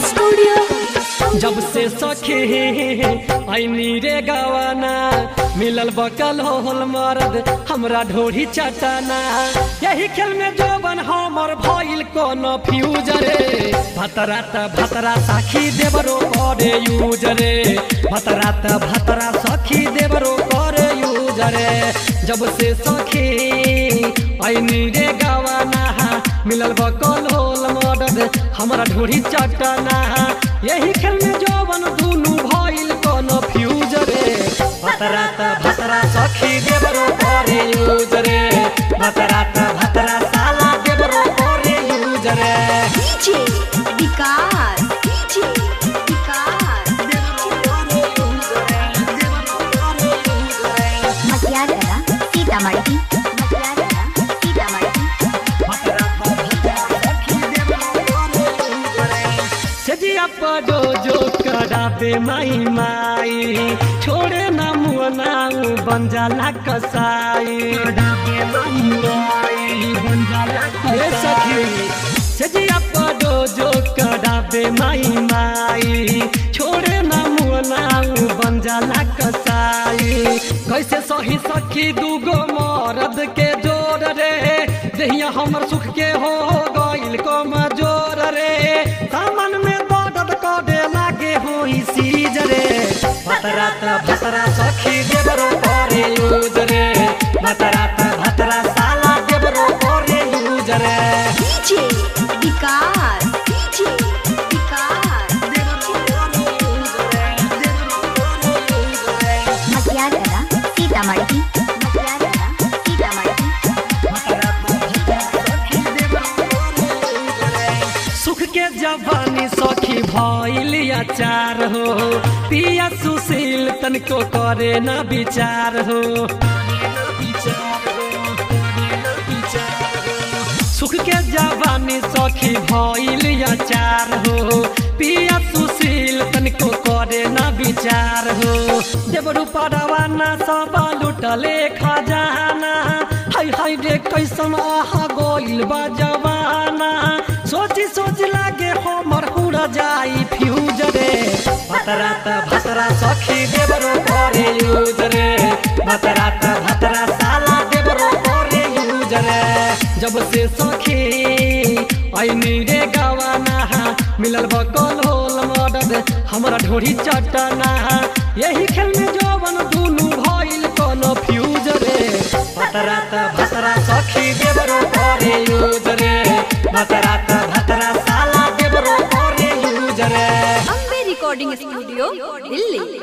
Studio. जब से सखी आईनी रे गवाना मिलल बकल होल मर्द हमरा ढोरी चटाना। यही खेल में जोबन हमर भइल कोनो फ्यूज रे। भतरा सखी देवरो करे यूज रे। भतरा सखी देवरो करे यूज रे। जब से सखी आईनी रे गवाना मिलल बकल होल मर्द हमरा ढोरी चटाना। यही खेल में जोबन दुनु भइल कोनो फ्यूज रे। भतरा सखी देवरो करे यूज रे। भतरा साला देवरो करे यूज रे। डीजे विकास, डीजे विकास मटियागला सीतामढ़ी, मटियागला सीतामढ़ी। सजिया पड़ो जो कराबे माई छोड़े ना मुना बन जाला कसाई। सखी सजिया पड़ो जो कराबे माई छोड़े ना मुना बन जाला कसाई। कैसे सही सखी दूगो मरद के जोर रे। देहिया हमर सुख के हो गइल कमजोर रे। सामान में दर्द करे लागे होई सीज रे। भतरा सखी देवरो करे यूज रे। भतरा साला देवरो करे यूज रे। डीजे विकास, डीजे विकास मटियागला सीतामढ़ी, मटियागला सीतामढ़ी। सुख के जवानी सखी भइल अचार हो। पिया सुशील तनको करे न विचार हो। सुख के जवानी सखी भइल अचार हो। पिया सुशील तनको करे न विचार हो। देवरू पड़वाना सब लुटले खजाना। हाय रे कैसन आहा गोइल बा जवाना। सोच लागे हमर उड़ जाई फ्यूज रे। भतरा सखी देवरो करे यूज रे। भतरा साला देवरो करे यूज रे। जब से सखी आईनी रे गवाना मिलल बकल होल मर्द हमरा ढोरी चटाना। यही खेल में जोबन दुनु भइल कोनो फ्यूज रे। भतरा सखी देवरो करे यूज रे। भतरा साला देवरो करे यूज रे। Ambe recording studio Delhi.